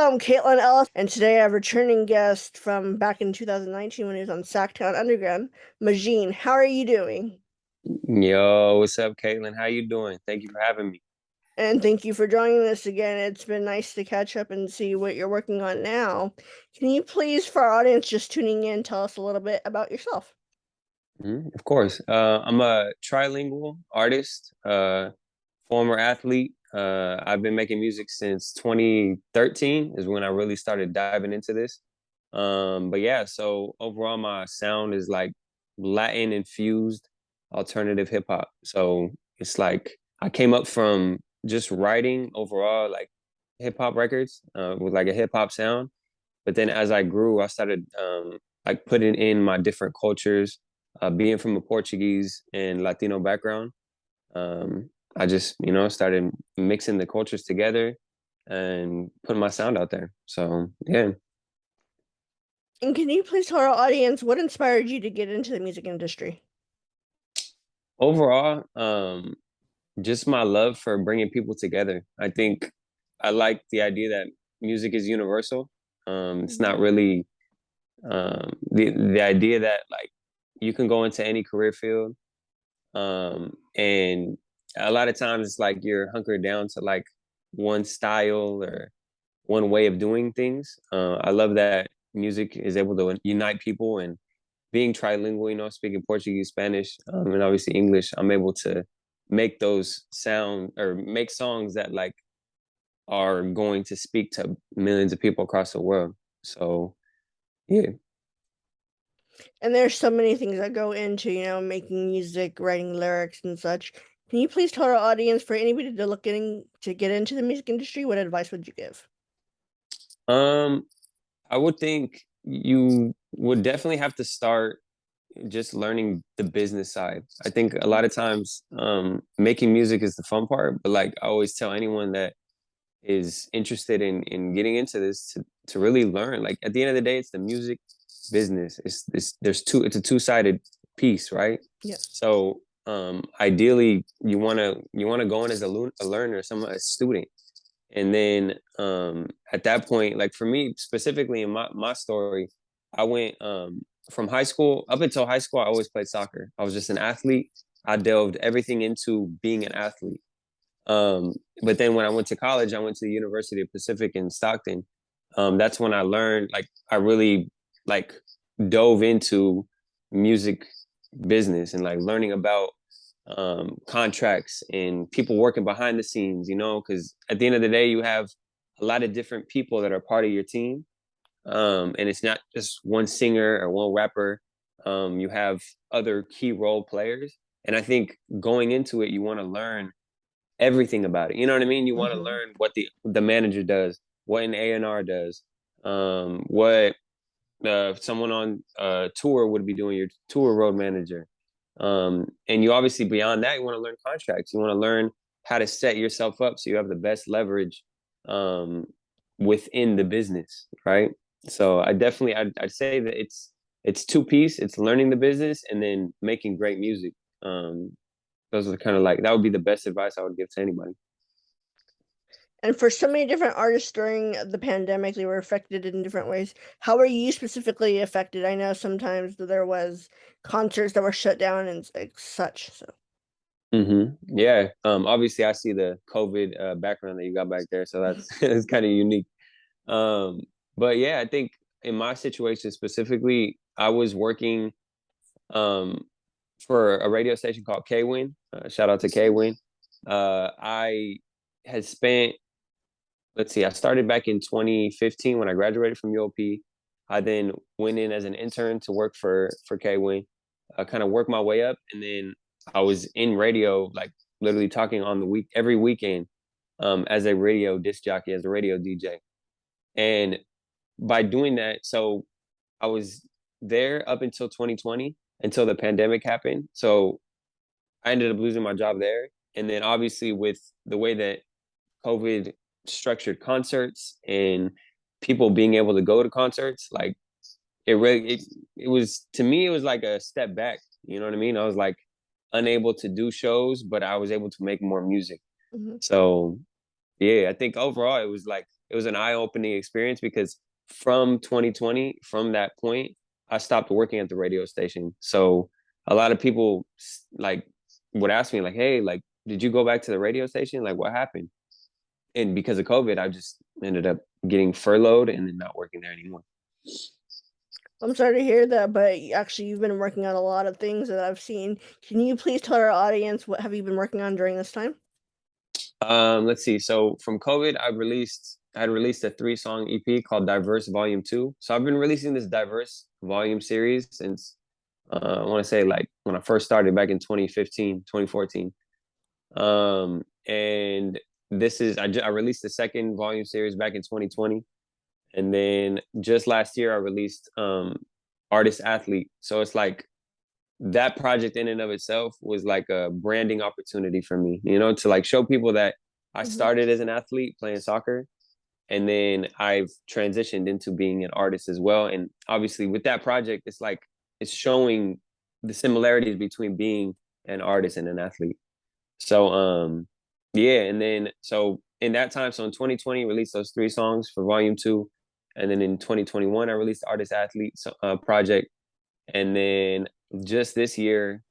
I'm Caitlin Ellis, and today I have a returning guest from back in 2019 when he was on SacTown Underground, Magin. How are you doing? Yo, what's up, Caitlin? How you doing? Thank you for having me. And thank you for joining us again. It's been nice to catch up and see what you're working on now. Can you please, for our audience just tuning in, tell us a little bit about yourself? Of course. I'm a trilingual artist, former athlete. I've been making music since 2013 is when I really started diving into this. But yeah, so overall my sound is like Latin infused alternative hip hop. So it's like I came up from just writing overall like hip hop records, with like a hip hop sound. But then as I grew, I started like putting in my different cultures, being from a Portuguese and Latino background. I just, started mixing the cultures together and putting my sound out there. So yeah, And can you please tell our audience what inspired you to get into the music industry? overall, just my love for bringing people together. I think I like the idea that music is universal. It's not Mhm. really the idea that like you can go into any career field, and a lot of times it's like you're hunkered down to like one style or one way of doing things. I love that music is able to unite people, and being trilingual, speaking Portuguese, Spanish, and obviously English, I'm able to make those sound or make songs that like are going to speak to millions of people across the world. So yeah. And there's so many things that go into, making music, writing lyrics and such. Can you please tell our audience, for anybody to to get into the music industry, what advice would you give? Um, I would think you would definitely have to start just learning the business side. I think a lot of times, making music is the fun part, but like I always tell anyone that is interested in getting into this to really learn. Like at the end of the day, it's the music business. It's a two-sided piece, right? Yes. So ideally you want to go in as a learner, a student. And then at that point, like for me specifically in my story, I went from high school up until high school, I always played soccer. I was just an athlete. I delved everything into being an athlete. But then when I went to college, I went to the University of Pacific in Stockton. That's when I learned, like, I really like dove into music business and like learning about contracts and people working behind the scenes, because at the end of the day, you have a lot of different people that are part of your team. And it's not just one singer or one rapper. You have other key role players. And I think going into it, you want to learn everything about it. You know what I mean? You want to Hmm. learn what the manager does, what an A&R does, what someone on tour would be doing, your tour road manager. And you obviously beyond that, you want to learn contracts. You want to learn how to set yourself up so you have the best leverage um, within the business, right? So I'd say that it's two piece. It's learning the business and then making great music. Um, those are kind of like that would be the best advice I would give to anybody. And for so many different artists during the pandemic, they were affected in different ways. How were you specifically affected? I know sometimes there was concerts that were shut down and like such. So, Yeah. Obviously, I see the COVID background that you got back there, so that's it's kind of unique. Um, but yeah, I think in my situation specifically, I was working um, for a radio station called K-Win. Shout out to K-Win. I had spent, let's see, I started back in 2015 when I graduated from UOP. I then went in as an intern to work for K-Win. I kind of worked my way up, and then I was in radio, like literally talking on the week every weekend, as a radio disc jockey, as a radio DJ. And by doing that, so I was there up until 2020, until the pandemic happened. So I ended up losing my job there. And then obviously with the way that COVID structured concerts and people being able to go to concerts, like it was, to me, it was like a step back. You know what I mean? I was like unable to do shows, but I was able to make more music. mhm. So yeah, I think overall it was like it was an eye-opening experience because from 2020, from that point, I stopped working at the radio station. So a lot of people like would ask me like, "Hey, like, did you go back to the radio station? Like, what happened?" And because of COVID, I just ended up getting furloughed and then not working there anymore. I'm sorry to hear that, but actually you've been working on a lot of things that I've seen. Can you please tell our audience what have you been working on during this time? Let's see. So from COVID, I had released a 3 song EP called Diverse Volume 2. So I've been releasing this Diverse Volume series since I want to say like when I first started back in 2015, 2014. And this is I released the second volume series back in 2020. And then just last year I released Artist Athlete. So it's like that project in and of itself was like a branding opportunity for me, you know, to like show people that I Mhm. started as an athlete playing soccer and then I've transitioned into being an artist as well. And obviously with that project, it's like it's showing the similarities between being an artist and an athlete. So yeah, and then so in that time, so in 2020, released those 3 songs for volume 2. And then in 2021, I released the Artist Athlete project. And then just this year,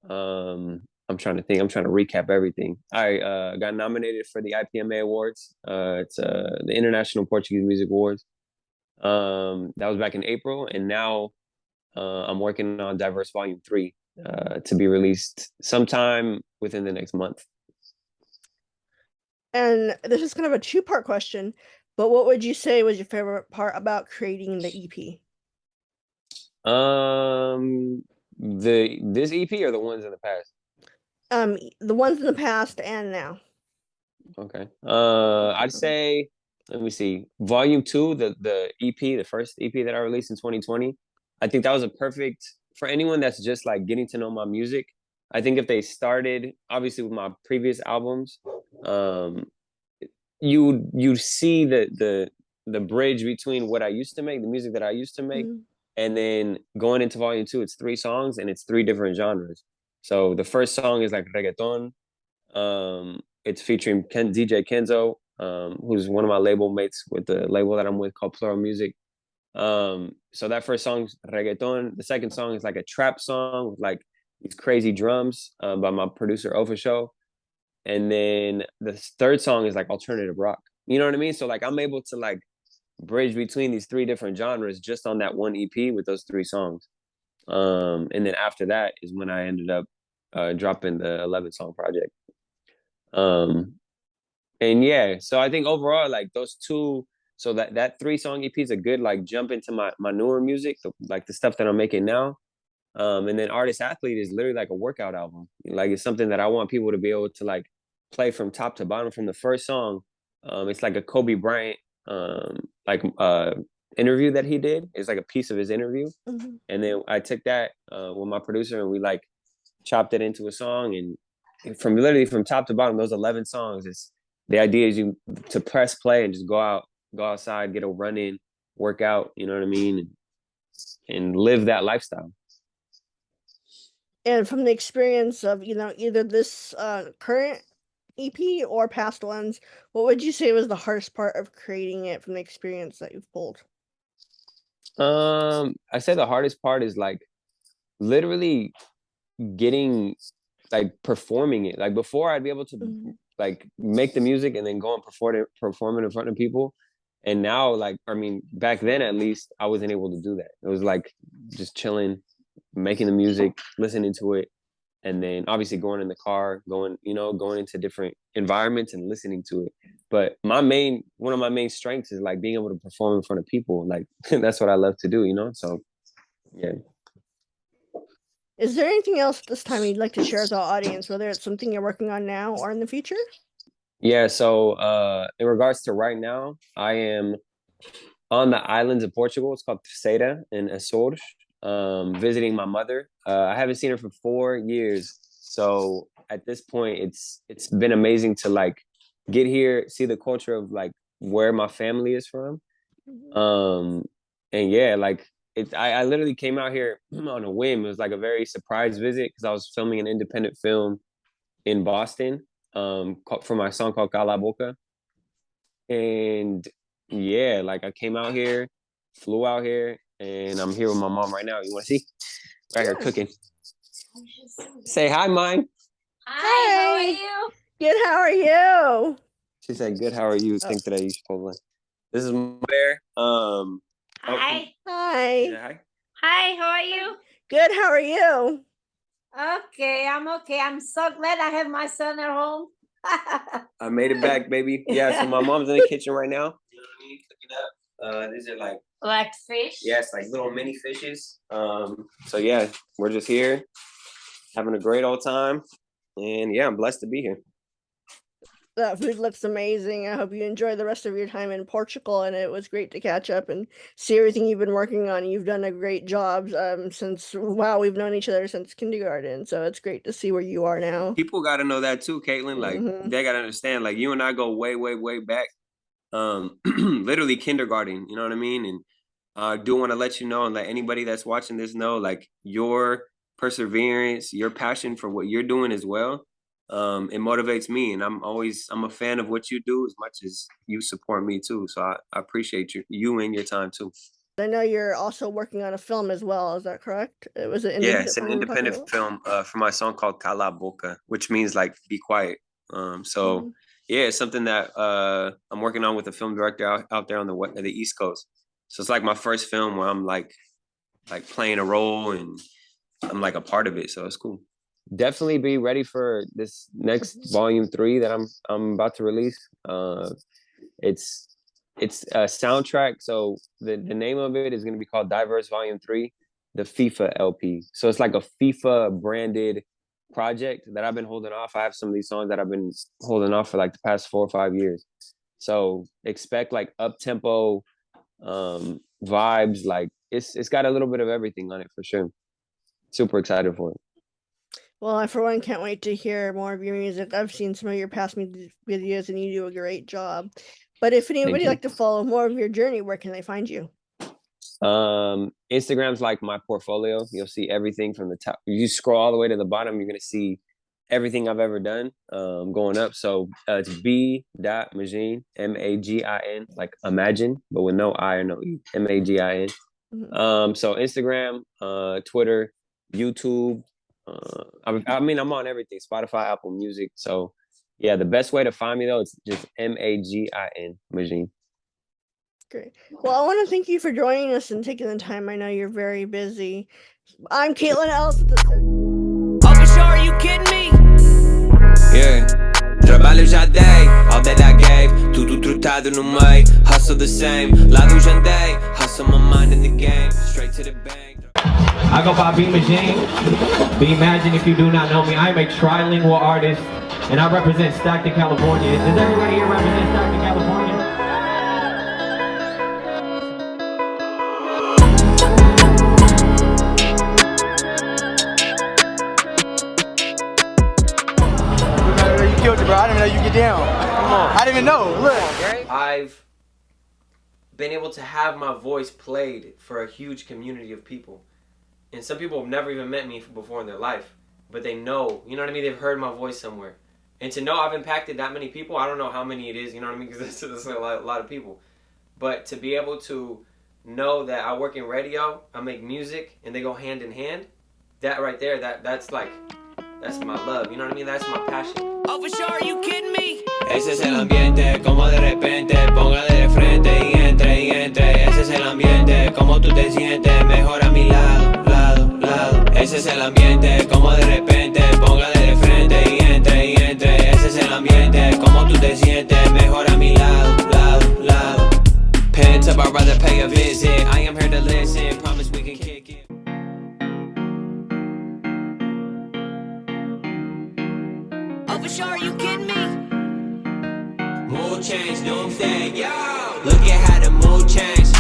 I'm trying to think. I'm trying to recap everything. I got nominated for the IPMA Awards. It's the International Portuguese Music Awards. That was back in April, and now I'm working on Diverse Volume 3 to be released sometime within the next month. And this is kind of a two-part question, but what would you say was your favorite part about creating the EP? The this EP or the ones in the past? The ones in the past and now. Okay. I'd say, let me see, Volume 2, the EP, the first EP that I released in 2020. I think that was a perfect for anyone that's just like getting to know my music. I think if they started obviously with my previous albums, um, you see the bridge between what I used to make, the music that I used to make, Mhm. and then going into Volume 2, it's 3 songs and it's 3 different genres. So the first song is like reggaeton. It's featuring DJ Kenzo, who's one of my label mates with the label that I'm with called Plural Music. So that first song's reggaeton. The second song is like a trap song with like these crazy drums by my producer Ofa Show. And then the third song is like alternative rock. You know what I mean? So like I'm able to like bridge between these 3 different genres just on that one EP with those 3 songs. And then after that is when I ended up dropping the 11 song project. Um, and yeah, so I think overall, like those two, so that 3 song EP is a good like jump into my newer music, like the stuff that I'm making now. And then Artist Athlete is literally like a workout album. Like it's something that I want people to be able to like play from top to bottom from the first song. It's like a Kobe Bryant like interview that he did. It's like a piece of his interview. Mhm. And then I took that with my producer and we like chopped it into a song and from literally from top to bottom, those 11 songs, it's the idea is you to press play and just go outside, get a run in, work out, you know what I mean? And live that lifestyle. And from the experience of, either this current EP or past ones, what would you say was the hardest part of creating it from the experience that you've pulled? I say the hardest part is like literally getting like performing it. Like before I'd be able to Mhm. like make the music and then go and perform it in front of people. And now like I mean back then at least I wasn't able to do that. It was like just chilling, making the music, listening to it, and then obviously going in the car, going into different environments and listening to it. But one of my main strengths is like being able to perform in front of people. Like that's what I love to do, you know? So yeah. Is there anything else this time you'd like to share with our audience, whether it's something you're working on now or in the future? Yeah, so in regards to right now, I am on the islands of Portugal. It's called Terceira in Açores, visiting my mother. I haven't seen her for 4 years. So at this point, it's been amazing to like get here, see the culture of like where my family is from. Mhm. Um, and yeah, like I literally came out here on a whim. It was like a very surprise visit because I was filming an independent film in Boston for my song called Cala Boca. And yeah, like I came out here, flew out here, and I'm here with my mom right now. You want to see? Right here cooking. Say hi, mine. Hi, how are you? Good, how are you? She said, "Good. How are you?" Think today you should post one. This is my bear. Hi. Hi. Hi. Hi, how are you? Good, how are you? Okay, I'm okay. I'm so glad I have my son at home. I made it back, baby. Yeah, so my mom's in the kitchen right now. You know what I mean? Cooking up. These are Like fish? yes, like little mini fishes. So yeah, we're just here having a great old time. And yeah, I'm blessed to be here. That food looks amazing. I hope you enjoy the rest of your time in Portugal, and it was great to catch up and see everything you've been working on. You've done a great job since, wow, we've known each other since kindergarten, so it's great to see where you are now. People got to know that too, Caitlin. Like they got to understand. Like you and I go way, way, way back. Literally kindergarten. You know what I mean? And I do want to let you know and let anybody that's watching this know, like your perseverance, your passion for what you're doing as well. It motivates me, and I'm a fan of what you do as much as you support me too. So I appreciate you and your time too. I know you're also working on a film as well. Is that correct? It was an Yeah, independent it's an film we're talking independent about? film for my song called Cala Boca, which means like be quiet. So yeah, it's something that I'm working on with a film director out there on the East Coast. So it's like my first film where I'm like playing a role and I'm like a part of it. So it's cool. Definitely be ready for this next volume 3 that I'm about to release. It's a soundtrack. So the name of it is going to be called Diverse Volume 3, the FIFA LP. So it's like a FIFA branded project that I've been holding off. I have some of these songs that I've been holding off for like the past 4 or 5 years. So expect like up tempo vibes. Like it's got a little bit of everything on it for sure. Super excited for it. Well, I for one can't wait to hear more of your music. I've seen some of your past videos and you do a great job. But if anybody like to follow more of your journey, where can they find you? Instagram's like my portfolio. You'll see everything from the top. You scroll all the way to the bottom, you're gonna see everything I've ever done going up. So it's b.magin, Magin, like imagine, but with no I or no E, Magin. So Instagram, Twitter, YouTube. I mean, I'm on everything, Spotify, Apple Music. So yeah, the best way to find me though, it's just Magin, Magin. Great. Well, I want to thank you for joining us and taking the time. I know you're very busy. I'm Caitlin Ellis. Oh, for sure, are you kidding me? Yeah. Trabalho já dei, all that I gave. Tudo trutado no meio, hustle the same. Lado já andei, hustle my mind in the game. Straight to the bank. I go by B-Magin. B-Magin, if you do not know me, I am a trilingual artist, and I represent Stockton, California. Does everybody here represent Stockton, California? You killed it, bro. I didn't even know you get down. Come on. I didn't even know. Look. I've been able to have my voice played for a huge community of people. And some people have never even met me before in their life, but they know, you know what I mean? They've heard my voice somewhere. And to know I've impacted that many people, I don't know how many it is, you know what I mean? Because that's a lot of people. But to be able to know that I work in radio, I make music, and they go hand in hand, that right there, that's my love, you know what I mean? That's my passion. Oh, for sure, are you kidding me? Ese es el ambiente, como de repente, póngale de frente y entre. Ese es el ambiente, como tú te sientes, mejor a mi lado. Ese es el ambiente, como de repente, póngale de frente y entre. Ese es el ambiente, como tú te sientes, mejor a mi lado. Pent up, I'd rather pay a visit. I am here to listen, promise we can kick it. Oh, for sure, are you kidding me? Mood change, doomsday, yo. Look at how the mood changed.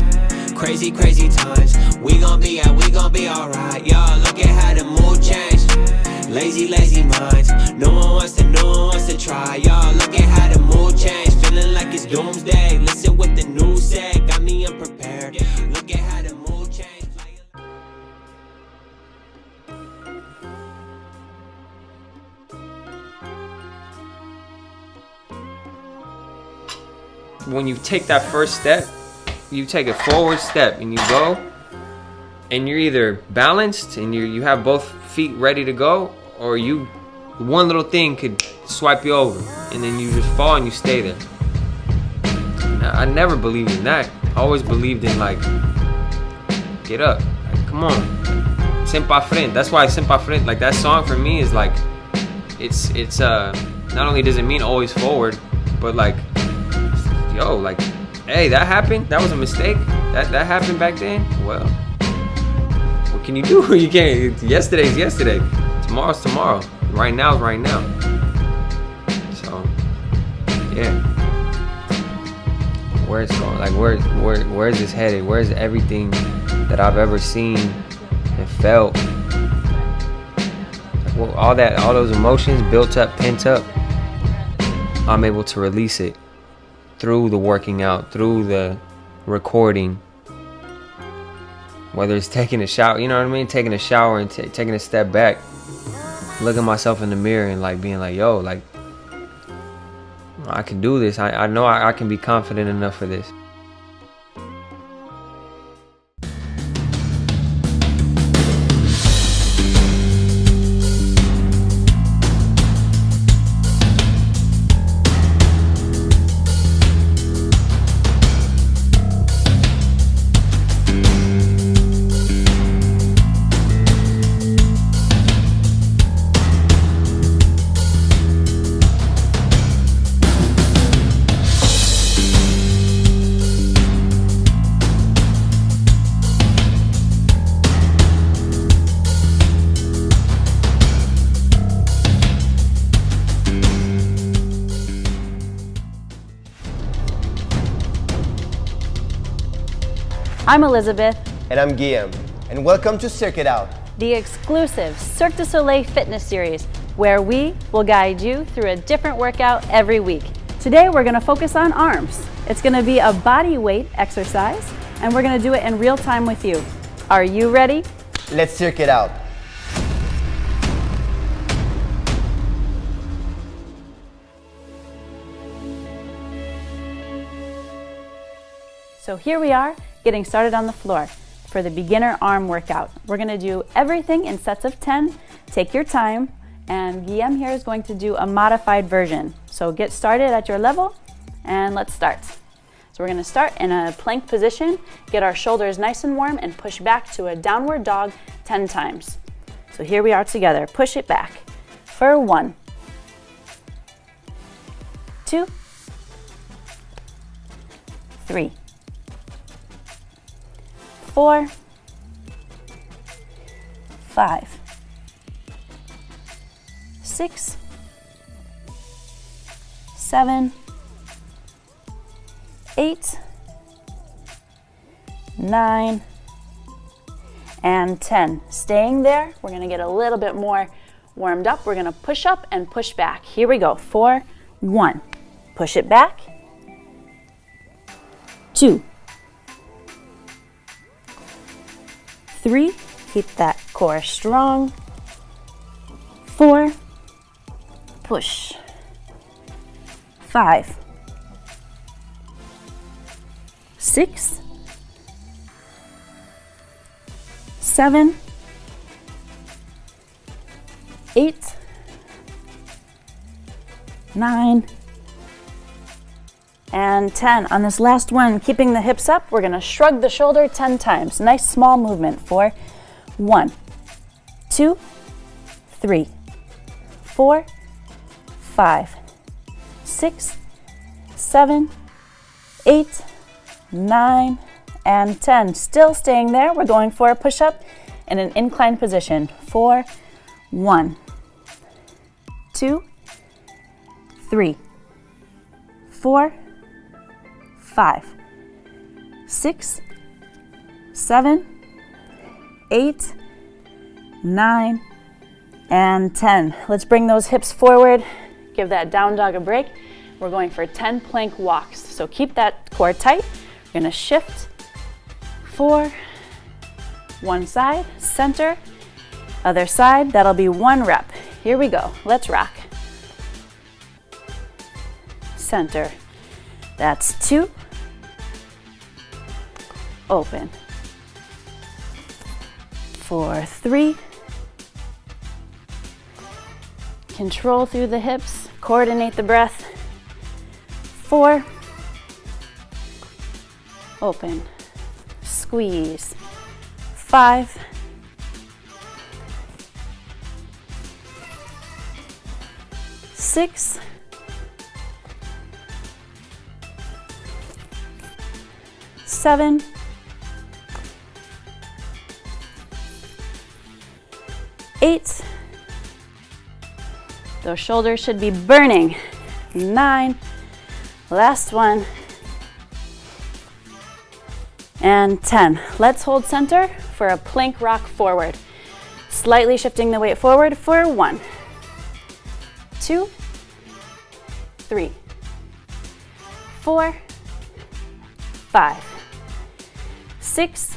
Crazy times. We gon' be alright, yo. Look at how the mood changed. Lazy minds. No one wants to try, yo. Look at how the mood changed. Feeling like it's doomsday. Listen what the news said. Got me unprepared. Look at how the mood changed. when you take that first step, you take a forward step and you go, and you're either balanced and you have both feet ready to go, or one little thing could swipe you over, and then you just fall and you stay there. Now, I never believed in that. I always believed in like, get up, like, come on, sempre frente. That's why sempre frente, like that song for me is like, it's not only does it mean always forward, but like, yo, like, hey, that happened. That was a mistake. That happened back then. Well, what can you do? You can't. Yesterday's yesterday. Tomorrow's tomorrow. Right now is right now. So, yeah. Where's going? Like, where's this headed? Where's everything that I've ever seen and felt? Well, all those emotions built up, pent up, I'm able to release it through the working out, through the recording, whether it's taking a shower, you know what I mean? Taking a shower and taking a step back, looking myself in the mirror and like being like, yo, like, I can do this. I know I can be confident enough for this. I'm Elizabeth, And I'm Guillaume. And welcome to Cirque It Out. the exclusive Cirque du Soleil fitness series, where we will guide you through a different workout every week. Today we're going to focus on arms. It's going to be a body weight exercise, and we're going to do it in real time with you. Are you ready? Let's Cirque It Out. So here we are, getting started on the floor for the beginner arm workout. We're going to do everything in sets of 10. Take your time, and Guillaume here is going to do a modified version. So get started at your level, and let's start. So we're going to start in a plank position, get our shoulders nice and warm, and push back to a downward dog 10 times. So here we are together. Push it back for 1, 2, 3, 4, 5, 6, 7, 8, 9, and 10. Staying there, we're going to get a little bit more warmed up. We're going to push up and push back. Here we go. 4, 1. Push it back. 2, 3, keep that core strong. 4, push. 5, 6, 7, 8, 9, and 10. On this last one, keeping the hips up, we're going to shrug the shoulder 10 times. Nice small movement for 1, 2, 3, 4, 5, 6, 7, 8, 9, and 10. Still staying there. We're going for a push-up in an inclined position for 1, 2, 3, 4, 5, 6, 7, 8, 9, and 10. Let's bring those hips forward. Give that down dog a break. We're going for 10 plank walks. So keep that core tight. We're going to shift 4, one side, center, other side. That'll be 1 rep. Here we go. Let's rock. Center, That's 2. Open. For 3. Control through the hips, coordinate the breath. 4. Open. Squeeze. 5. 6. 7. 8. Those shoulders should be burning. 9. Last one. And 10. Let's hold center for a plank rock forward. Slightly shifting the weight forward for 1, 2, 3, 4, 5, 6,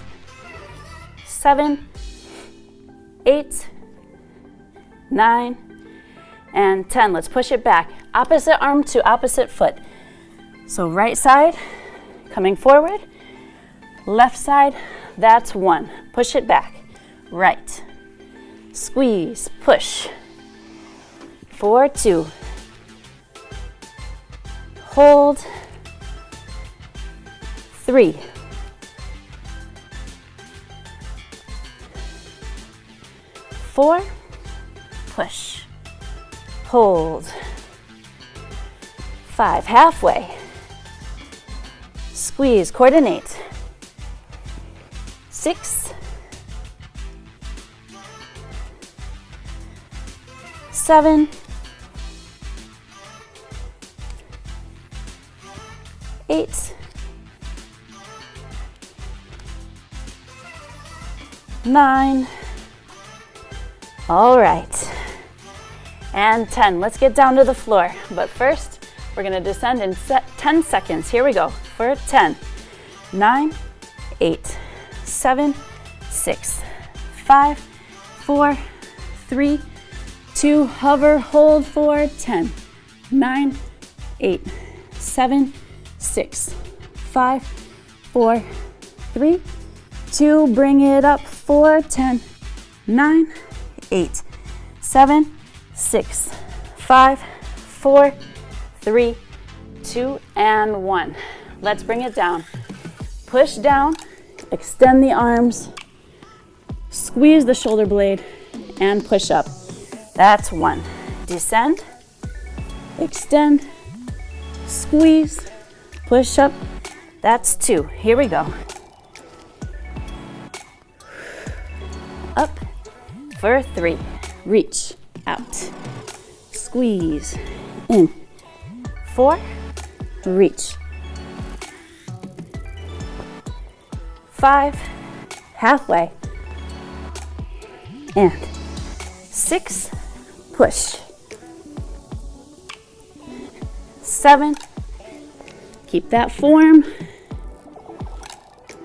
7, 8, 9, and 10. Let's push it back. Opposite arm to opposite foot. So right side coming forward, left side, that's 1. Push it back. Right. Squeeze, push. For 2. Hold. 3. 4. Push. Hold. 5. Halfway. Squeeze, coordinate. 6. 7. 8. 9. All right. And 10. Let's get down to the floor. But first, we're going to descend in 10 seconds. Here we go. For 10. 9, 8, 7, 6, 5, 4, 3, 2, hover, hold for 10, 9, 8, 7, 6, 5, 4, 3, 2, bring it up for 10, 9, 8, 7, 6, 5, 4, 3, 2, and 1. Let's bring it down. Push down, extend the arms, squeeze the shoulder blade, and push up. That's 1. Descend, extend, squeeze, push up. That's 2. Here we go. Up for 3. Reach out. Squeeze in. 4. Reach. 5. Halfway. And 6. Push. 7. Keep that form.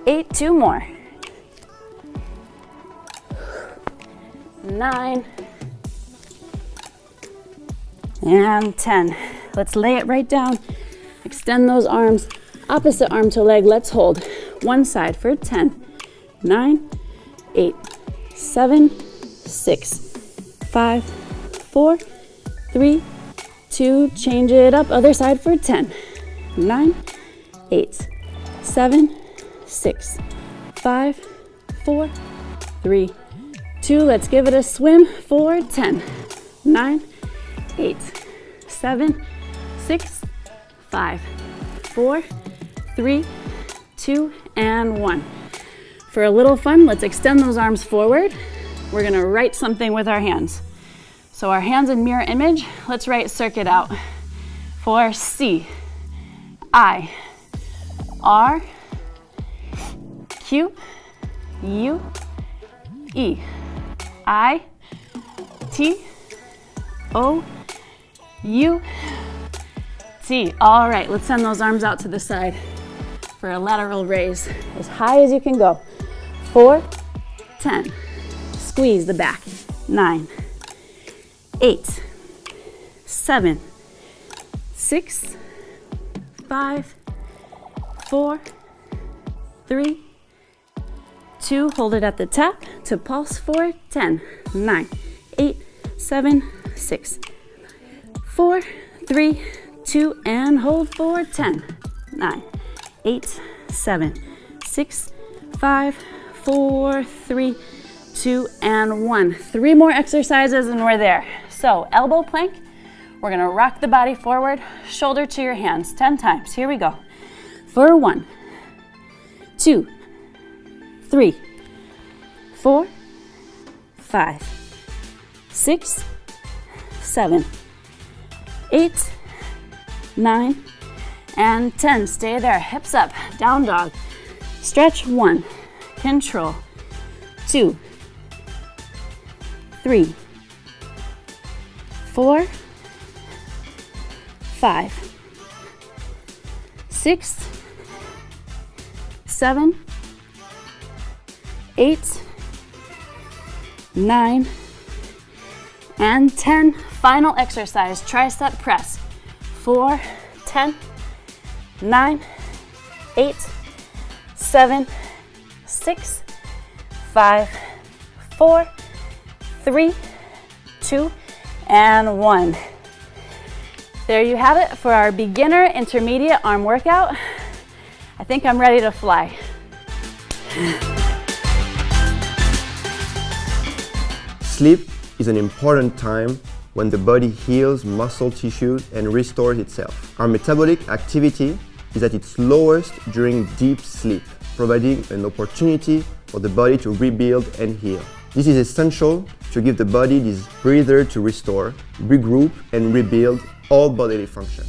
8. 2 more. 9. And 10. Let's lay it right down. Extend those arms. Opposite arm to leg. Let's hold. One side for 10. 9, 8, 7, 6, 5, 4, 3, 2. Change it up. Other side for 10. 9, 8, 7, 6, 5, 4, 3, 2. Let's give it a swim for 10. 9, 8, 7, 6, 5, 4, 3, 2, and 1. For a little fun, let's extend those arms forward. We're gonna write something with our hands. So our hands in mirror image, let's write Cirque it out. For C, I, R, Q, U, E, I, T, O, U, T. All right, let's send those arms out to the side for a lateral raise, as high as you can go. 4, 10. Squeeze the back. 9, 8, 7, 6, 5, 4, 3, 2, hold it at the tap to pulse for 10, 9, 8, 7, 6, 4, 3, 2, and hold for 10, 9, 8, 7, 6, 5, 4, 3, 2, and 1. 3 more exercises and we're there. So elbow plank, we're gonna rock the body forward, shoulder to your hands 10 times. Here we go. For 1, 2, 3, 4, 5, 6, 7, 8, 9, and 10. Stay there, hips up, down dog. Stretch 1, control, 2, 3, 4, 5, 6, 7, 8, 9, and 10. Final exercise, tricep press. 4, 10, 9, 8, 7, 6, 5, 4, 3, 2, and 1. There you have it for our beginner intermediate arm workout. I think I'm ready to fly. Sleep is an important time when the body heals muscle tissues and restores itself. Our metabolic activity is at its lowest during deep sleep, providing an opportunity for the body to rebuild and heal. This is essential to give the body this breather to restore, regroup, and rebuild all bodily function.